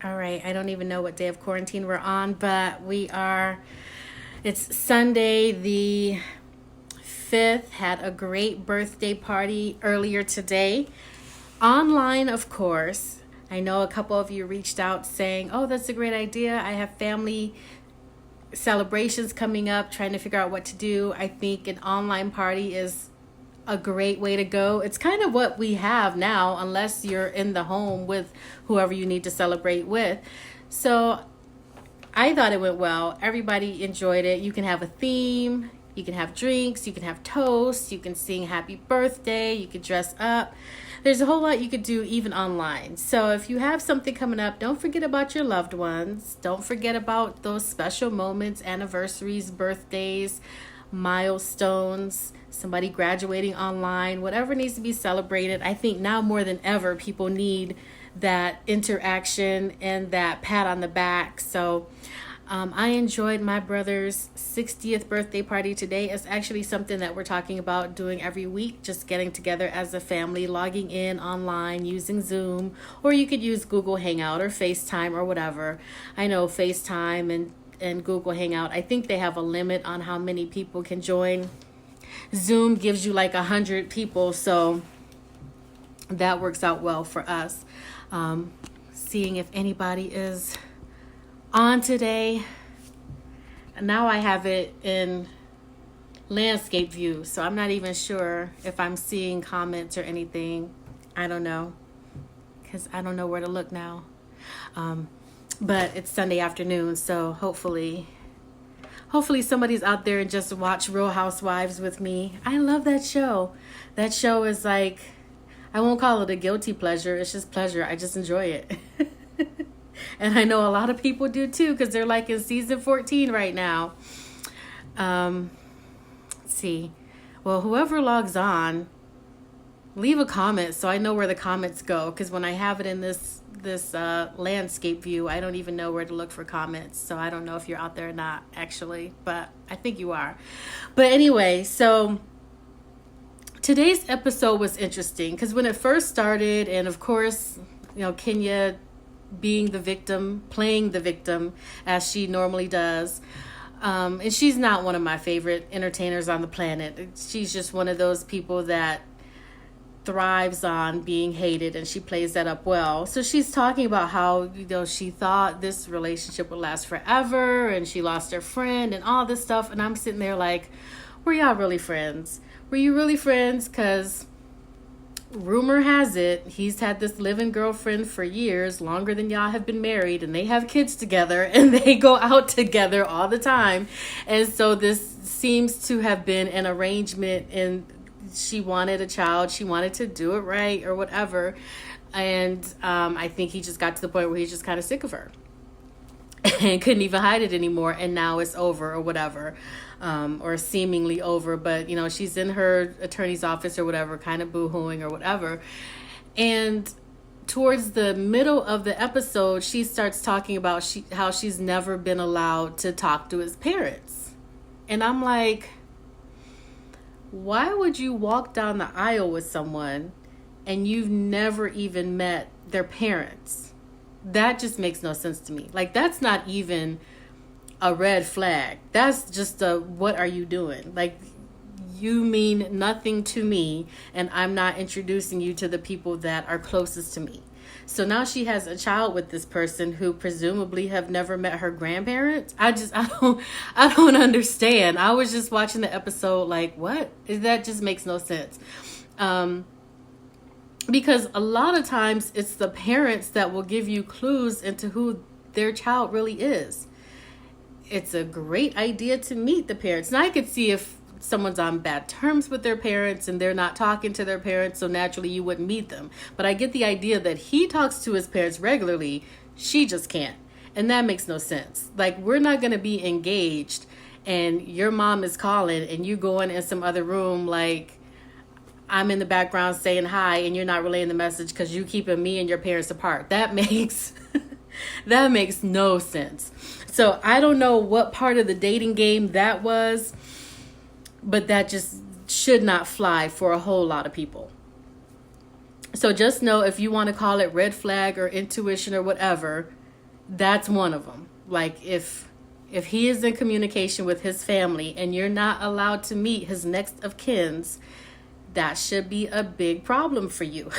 All right, I don't even know what day of quarantine we're on, but it's Sunday the 5th. Had a great birthday party earlier today. Online, of course. I know a couple of you reached out saying, oh, that's a great idea. I have family celebrations coming up, trying to figure out what to do. I think an online party is a great way to go. It's kind of what we have now, unless you're in the home with whoever you need to celebrate with. So I thought it went well. Everybody enjoyed it. You can have a theme, you can have drinks, you can have toasts, you can sing happy birthday, you can dress up. There's a whole lot you could do even online. So if you have something coming up, don't forget about your loved ones. Don't forget about those special moments, anniversaries, birthdays, milestones, somebody graduating online, whatever needs to be celebrated. I think now more than ever, people need that interaction and that pat on the back. So I enjoyed my brother's 60th birthday party today. It's actually something that we're talking about doing every week, just getting together as a family, logging in online, using Zoom, or you could use Google Hangout or FaceTime or whatever. I know FaceTime and Google Hangout, I think they have a limit on how many people can join. Zoom gives you like 100 people, so that works out well for us. Seeing if anybody is on today. Now I have it in landscape view, so I'm not even sure if I'm seeing comments or anything. I don't know, because I don't know where to look now. But it's Sunday afternoon, so hopefully somebody's out there and just watch Real Housewives with me. I love that show. That show is like, I won't call it a guilty pleasure. It's just pleasure. I just enjoy it. And I know a lot of people do too, because they're like in season 14 right now. Let's see. Well, whoever logs on, leave a comment so I know where the comments go, because when I have it in this landscape view, I don't even know where to look for comments. So I don't know if you're out there or not, actually, but I think you are. But anyway, so today's episode was interesting because when it first started, and of course, Kenya being the victim, playing the victim as she normally does. And she's not one of my favorite entertainers on the planet. She's just one of those people that thrives on being hated, and she plays that up well. So she's talking about how, she thought this relationship would last forever, and she lost her friend and all this stuff. And I'm sitting there like, were y'all really friends? Were you really friends? Because rumor has it he's had this living girlfriend for years, longer than y'all have been married, and they have kids together and they go out together all the time. And so this seems to have been an arrangement, and she wanted a child, she wanted to do it right or whatever. And I think he just got to the point where he's just kind of sick of her and couldn't even hide it anymore, and now it's over or whatever. Or seemingly over, but she's in her attorney's office or whatever, kind of boo-hooing or whatever. And towards the middle of the episode, she starts talking about how she's never been allowed to talk to his parents. And I'm like, why would you walk down the aisle with someone and you've never even met their parents? That just makes no sense to me. Like, that's not even a red flag. That's just what are you doing? Like, you mean nothing to me, and I'm not introducing you to the people that are closest to me. So now she has a child with this person who presumably have never met her grandparents. I don't understand. I was just watching the episode like, what? That just makes no sense. Because a lot of times it's the parents that will give you clues into who their child really is. It's a great idea to meet the parents. Now I could see if someone's on bad terms with their parents and they're not talking to their parents, so naturally you wouldn't meet them. But I get the idea that he talks to his parents regularly, she just can't. And that makes no sense. Like, we're not going to be engaged and your mom is calling and you going in some other room like I'm in the background saying hi and you're not relaying the message because you keeping me and your parents apart. That makes no sense. So I don't know what part of the dating game that was, but that just should not fly for a whole lot of people. So just know, if you want to call it red flag or intuition or whatever, That's one of them. Like if he is in communication with his family and you're not allowed to meet his next of kins, that should be a big problem for you.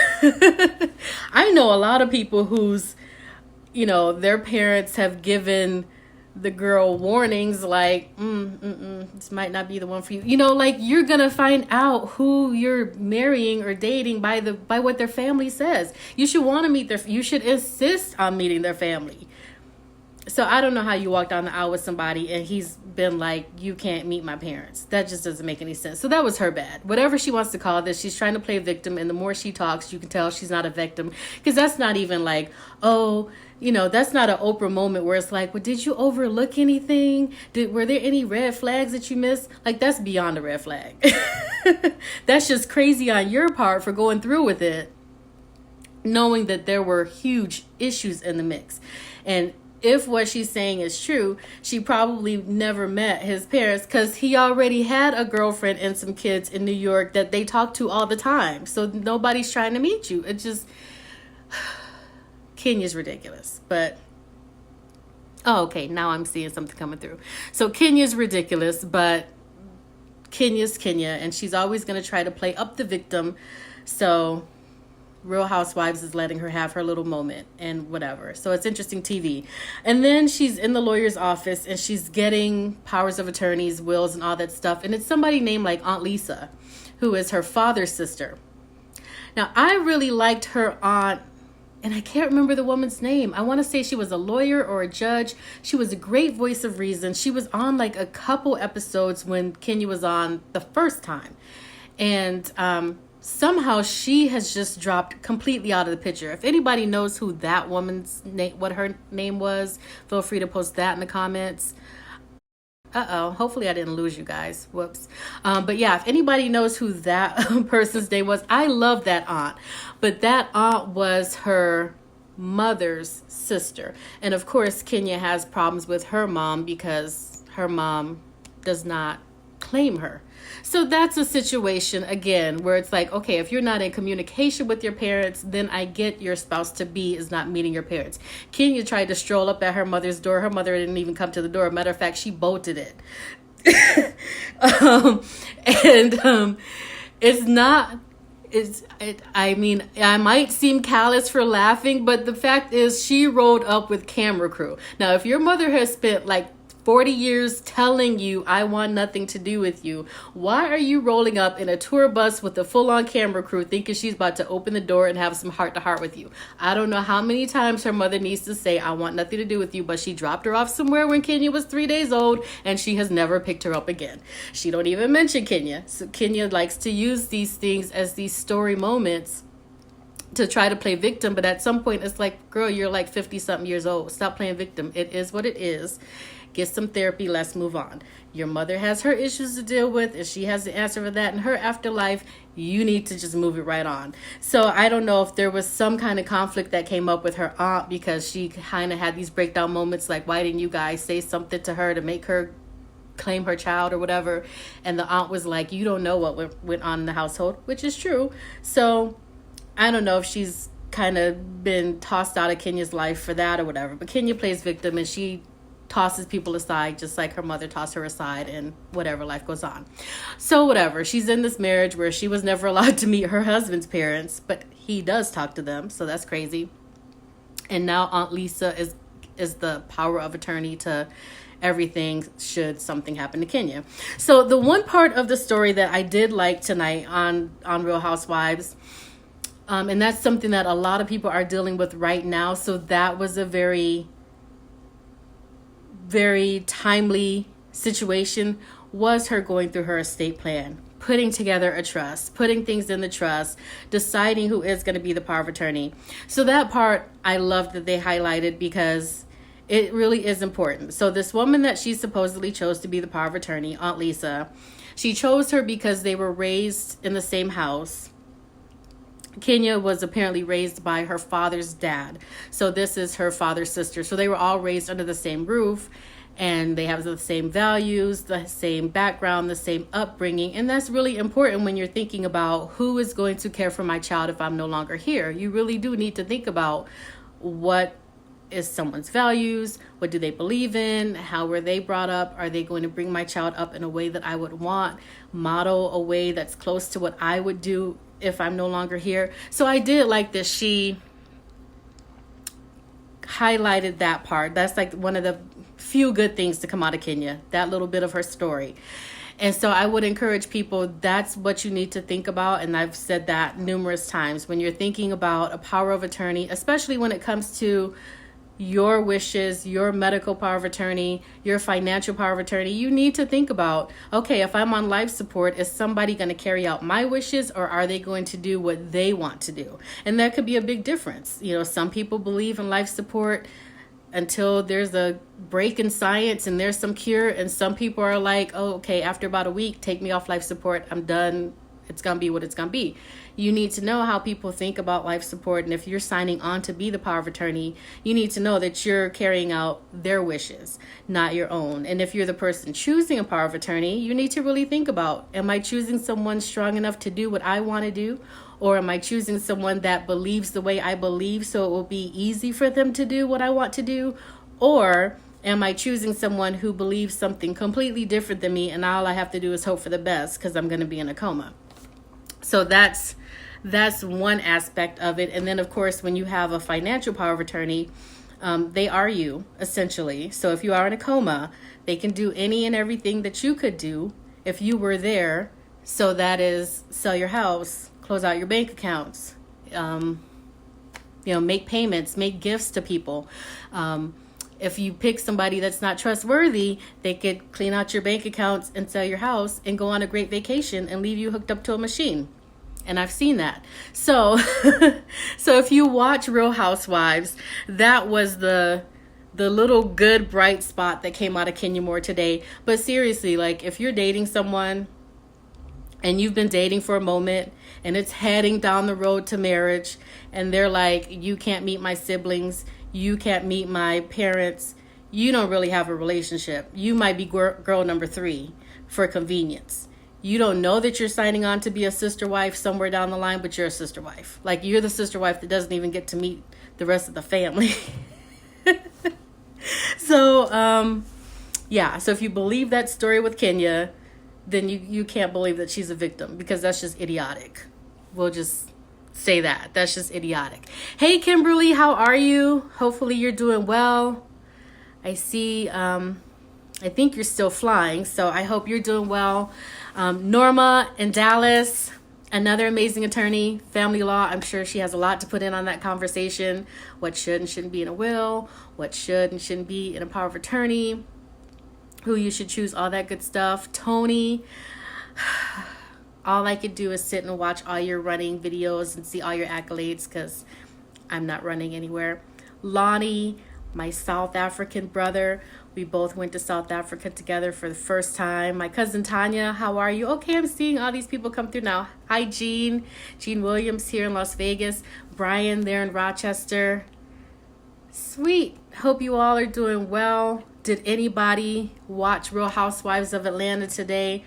I know a lot of people whose, their parents have given the girl warnings like, this might not be the one for you. Like you're going to find out who you're marrying or dating by what their family says. You should want to meet you should insist on meeting their family. So I don't know how you walk down the aisle with somebody and he's been like, you can't meet my parents. That just doesn't make any sense. So that was her bad. Whatever she wants to call this, she's trying to play victim. And the more she talks, you can tell she's not a victim. Because that's not even like, that's not an Oprah moment where it's like, well, did you overlook anything? Were there any red flags that you missed? Like, that's beyond a red flag. That's just crazy on your part for going through with it, knowing that there were huge issues in the mix. And if what she's saying is true, she probably never met his parents because he already had a girlfriend and some kids in New York that they talk to all the time. So nobody's trying to meet you. It just, Kenya's ridiculous. But, okay, now I'm seeing something coming through. So Kenya's ridiculous, but Kenya's Kenya, and she's always going to try to play up the victim. So Real Housewives is letting her have her little moment and whatever. So it's interesting TV. And then she's in the lawyer's office and she's getting powers of attorneys, wills, and all that stuff. And it's somebody named like Aunt Lisa, who is her father's sister. Now, I really liked her aunt, and I can't remember the woman's name. I want to say she was a lawyer or a judge. She was a great voice of reason. She was on like a couple episodes when Kenya was on the first time. And somehow she has just dropped completely out of the picture. If anybody knows who that woman's name, what her name was, feel free to post that in the comments. Hopefully I didn't lose you guys. Whoops. But yeah, if anybody knows who that person's name was, I love that aunt. But that aunt was her mother's sister. And of course, Kenya has problems with her mom because her mom does not claim her. So that's a situation, again, where it's like, okay, if you're not in communication with your parents, then I get your spouse to be is not meeting your parents. Kenya tried to stroll up at her mother's door. Her mother didn't even come to the door. Matter of fact, she bolted it. It's not, I might seem callous for laughing, but the fact is she rolled up with camera crew. Now, if your mother has spent like 40 years telling you, I want nothing to do with you, why are you rolling up in a tour bus with a full-on camera crew thinking she's about to open the door and have some heart-to-heart with you? I don't know how many times her mother needs to say, I want nothing to do with you, but she dropped her off somewhere when Kenya was 3 days old, and she has never picked her up again. She don't even mention Kenya. So Kenya likes to use these things as these story moments to try to play victim, but at some point it's like, girl, you're like 50-something years old. Stop playing victim. It is what it is. Get some therapy. Let's move on. Your mother has her issues to deal with, and she has the answer for that in her afterlife. You need to just move it right on. So I don't know if there was some kind of conflict that came up with her aunt because she kind of had these breakdown moments like, why didn't you guys say something to her to make her claim her child or whatever? And the aunt was like, you don't know what went on in the household, which is true. So I don't know if she's kind of been tossed out of Kenya's life for that or whatever. But Kenya plays victim, and she tosses people aside just like her mother tossed her aside, and whatever, life goes on. So whatever, she's in this marriage where she was never allowed to meet her husband's parents, but he does talk to them, so that's crazy. And now Aunt Lisa is the power of attorney to everything should something happen to Kenya. So the one part of the story that I did like tonight on Real Housewives, and that's something that a lot of people are dealing with right now, so that was a very timely situation, was her going through her estate plan, putting together a trust, putting things in the trust, deciding who is going to be the power of attorney. So that part I love that they highlighted because it really is important. So this woman that she supposedly chose to be the power of attorney, Aunt Lisa, she chose her because they were raised in the same house. Kenya was apparently raised by her father's dad. So this is her father's sister. So they were all raised under the same roof, and they have the same values, the same background, the same upbringing. And that's really important when you're thinking about who is going to care for my child if I'm no longer here. You really do need to think about what is someone's values? What do they believe in? How were they brought up? Are they going to bring my child up in a way that I would want? Model a way that's close to what I would do if I'm no longer here? So I did like that she highlighted that part. That's like one of the few good things to come out of Kenya, that little bit of her story. And so I would encourage people, that's what you need to think about. And I've said that numerous times. When you're thinking about a power of attorney, especially when it comes to your wishes, your medical power of attorney, your financial power of attorney, you need to think about, okay, if I'm on life support, is somebody going to carry out my wishes, or are they going to do what they want to do? And that could be a big difference. You know, some people believe in life support until there's a break in science and there's some cure. And some people are like, oh, okay, after about a week, take me off life support. I'm done. It's going to be what it's going to be. You need to know how people think about life support. And if you're signing on to be the power of attorney, you need to know that you're carrying out their wishes, not your own. And if you're the person choosing a power of attorney, you need to really think about, am I choosing someone strong enough to do what I want to do? Or am I choosing someone that believes the way I believe, so it will be easy for them to do what I want to do? Or am I choosing someone who believes something completely different than me, and all I have to do is hope for the best because I'm going to be in a coma? So that's one aspect of it. And then, of course, when you have a financial power of attorney, they are you, essentially. So if you are in a coma, they can do any and everything that you could do if you were there. So that is, sell your house, close out your bank accounts, make payments, make gifts to people. If you pick somebody that's not trustworthy, they could clean out your bank accounts and sell your house and go on a great vacation and leave you hooked up to a machine. And I've seen that. So, so if you watch Real Housewives, that was the little good bright spot that came out of Kenya Moore today. But seriously, like, if you're dating someone and you've been dating for a moment and it's heading down the road to marriage, and they're like, you can't meet my siblings, you can't meet my parents, you don't really have a relationship. You might be girl number 3 for convenience. You don't know that you're signing on to be a sister wife somewhere down the line, but you're a sister wife. Like, you're the sister wife that doesn't even get to meet the rest of the family. So, so if you believe that story with Kenya, then you can't believe that she's a victim, because that's just idiotic. We'll just say that. That's just idiotic. Hey, Kimberly, how are you? Hopefully you're doing well. I see, I think you're still flying, so I hope you're doing well. Norma in Dallas, another amazing attorney, family law. I'm sure she has a lot to put in on that conversation. What should and shouldn't be in a will, what should and shouldn't be in a power of attorney, who you should choose, all that good stuff. Tony, all I could do is sit and watch all your running videos and see all your accolades, because I'm not running anywhere. Lonnie, my South African brother, we both went to South Africa together for the first time. My cousin Tanya, how are you? Okay, I'm seeing all these people come through now. Hi, Jean Williams here in Las Vegas. Brian there in Rochester. Sweet. Hope you all are doing well. Did anybody watch Real Housewives of Atlanta today?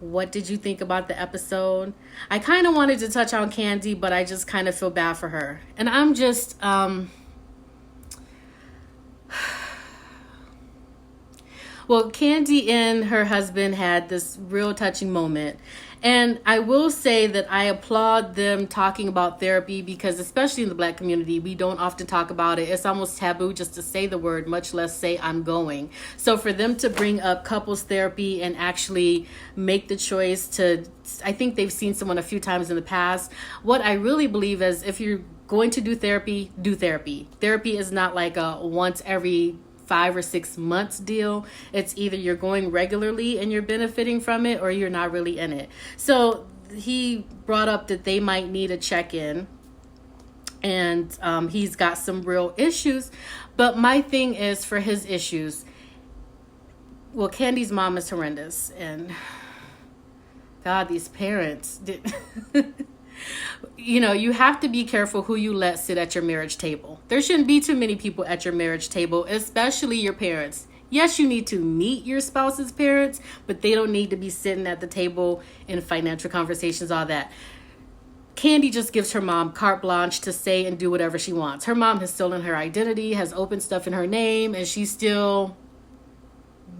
What did you think about the episode? I kind of wanted to touch on Candy, but I just kind of feel bad for her. And I'm just, well, Candy and her husband had this real touching moment. And I will say that I applaud them talking about therapy, because especially in the Black community, we don't often talk about it. It's almost taboo just to say the word, much less say I'm going. So for them to bring up couples therapy and actually make the choice to, I think they've seen someone a few times in the past. What I really believe is, if you're going to do therapy, do therapy. Therapy is not like a once every 5 or 6 months deal. It's either you're going regularly and you're benefiting from it, or you're not really in it. So he brought up that they might need a check-in, and he's got some real issues. But my thing is, for his issues, well, Candy's mom is horrendous, and God, these parents did. You have to be careful who you let sit at your marriage table. There shouldn't be too many people at your marriage table, especially your parents. Yes, you need to meet your spouse's parents, but they don't need to be sitting at the table in financial conversations, all that. Candy just gives her mom carte blanche to say and do whatever she wants. Her mom has stolen her identity, has opened stuff in her name, and she still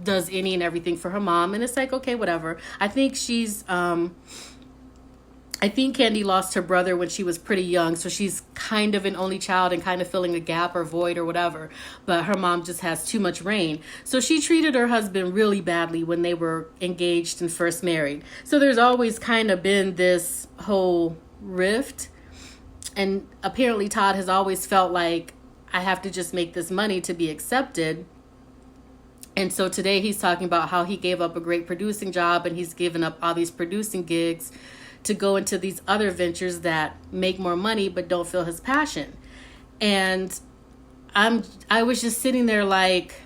does any and everything for her mom. And it's like, okay, whatever. I think Candy lost her brother when she was pretty young, so she's kind of an only child and kind of filling a gap or void or whatever. But her mom just has too much reign. So she treated her husband really badly when they were engaged and first married. So there's always kind of been this whole rift. And apparently Todd has always felt like, I have to just make this money to be accepted. And so today he's talking about how he gave up a great producing job and he's given up all these producing gigs to go into these other ventures that make more money but don't feel his passion. And I was just sitting there like,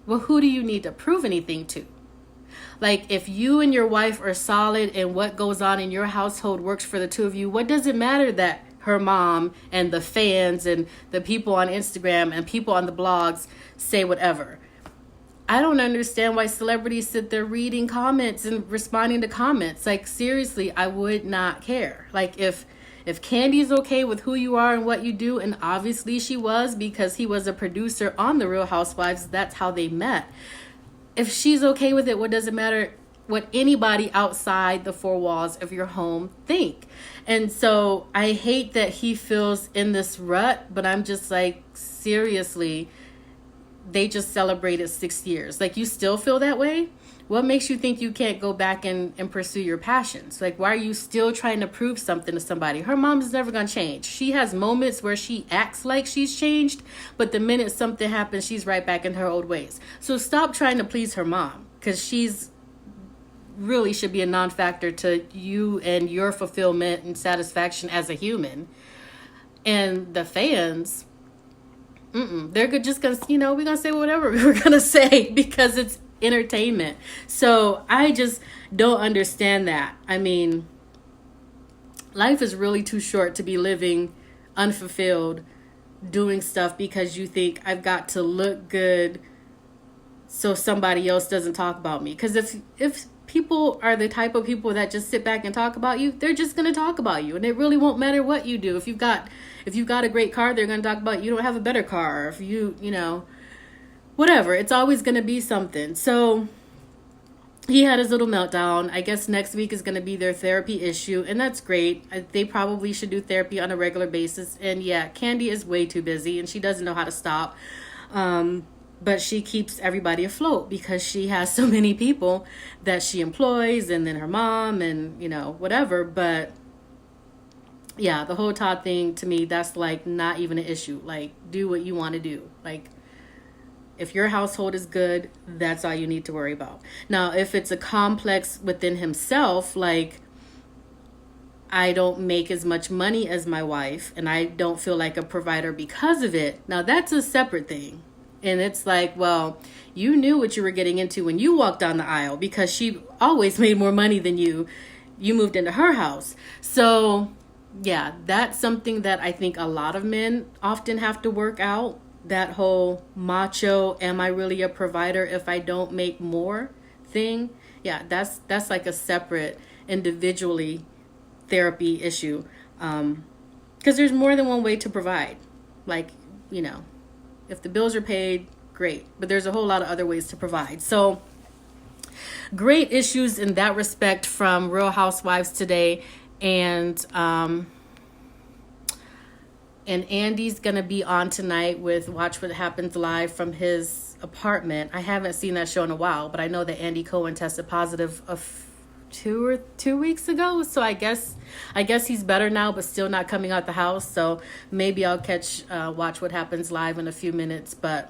well, who do you need to prove anything to? Like, if you and your wife are solid and what goes on in your household works for the two of you, what does it matter that her mom and the fans and the people on Instagram and people on the blogs say whatever? I don't understand why celebrities sit there reading comments and responding to comments. Like, seriously, I would not care. Like, if Candy's okay with who you are and what you do, and obviously she was because he was a producer on The Real Housewives, that's how they met. If she's okay with it, what does it matter what anybody outside the four walls of your home think? And so I hate that he feels in this rut, but I'm just like, seriously, they just celebrated 6 years. Like, you still feel that way? What makes you think you can't go back and pursue your passions? Like, why are you still trying to prove something to somebody? Her mom is never going to change. She has moments where she acts like she's changed, but the minute something happens, she's right back in her old ways. So stop trying to please her mom, because she's really should be a non-factor to you and your fulfillment and satisfaction as a human. And the fans, they're just gonna, we're gonna say whatever we're gonna say because it's entertainment. So I just don't understand that. I mean, life is really too short to be living unfulfilled, doing stuff because you think I've got to look good so somebody else doesn't talk about me. Because if people are the type of people that just sit back and talk about you, they're just going to talk about you. And it really won't matter what you do. If you've got a great car, they're going to talk about you don't have a better car. If whatever, it's always going to be something. So he had his little meltdown. I guess next week is going to be their therapy issue, and that's great. They probably should do therapy on a regular basis. And yeah, Candy is way too busy and she doesn't know how to stop. But she keeps everybody afloat because she has so many people that she employs, and then her mom and, whatever. But yeah, the whole Todd thing, to me, that's like not even an issue. Like, do what you want to do. Like, if your household is good, that's all you need to worry about. Now, if it's a complex within himself, like, I don't make as much money as my wife and I don't feel like a provider because of it. Now, that's a separate thing. And it's like, well, you knew what you were getting into when you walked down the aisle because she always made more money than you. You moved into her house. So, yeah, that's something that I think a lot of men often have to work out. That whole macho, am I really a provider if I don't make more thing? Yeah, that's like a separate individually therapy issue. Because there's more than one way to provide. Like, if the bills are paid, great. But there's a whole lot of other ways to provide. So great issues in that respect from Real Housewives today. And Andy's going to be on tonight with Watch What Happens Live from his apartment. I haven't seen that show in a while, but I know that Andy Cohen tested positive two weeks ago. So I guess he's better now, but still not coming out the house. So maybe I'll watch What Happens Live in a few minutes. But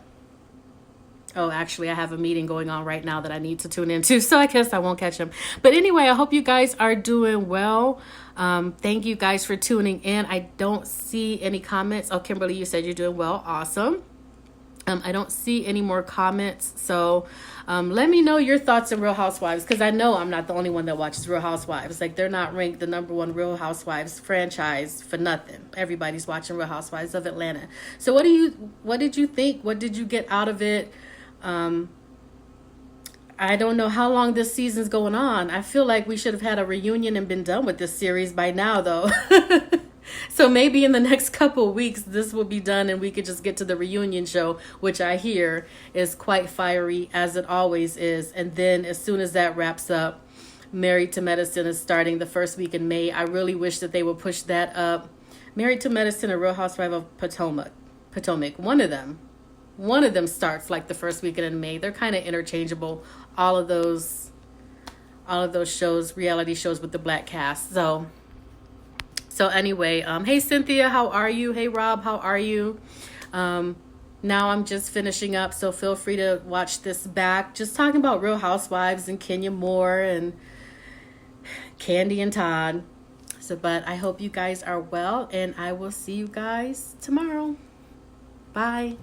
actually, I have a meeting going on right now that I need to tune into. So I guess I won't catch him. But anyway, I hope you guys are doing well. Thank you guys for tuning in. I don't see any comments. Oh, Kimberly, you said you're doing well. Awesome. I don't see any more comments. So let me know your thoughts on Real Housewives, because I know I'm not the only one that watches Real Housewives. Like, they're not ranked the #1 Real Housewives franchise for nothing. Everybody's watching Real Housewives of Atlanta. So what did you think? What did you get out of it? I don't know how long this season's going on. I feel like we should have had a reunion and been done with this series by now, though. So maybe in the next couple of weeks, this will be done and we could just get to the reunion show, which I hear is quite fiery, as it always is. And then as soon as that wraps up, Married to Medicine is starting the first week in May. I really wish that they would push that up. Married to Medicine or Real Housewives of Potomac. One of them. One of them starts like the first weekend in May. They're kind of interchangeable. All of those shows, reality shows with the black cast. So anyway, hey Cynthia, how are you? Hey Rob, how are you? Now I'm just finishing up, so feel free to watch this back. Just talking about Real Housewives and Kenya Moore and Candy and Todd. But I hope you guys are well, and I will see you guys tomorrow. Bye.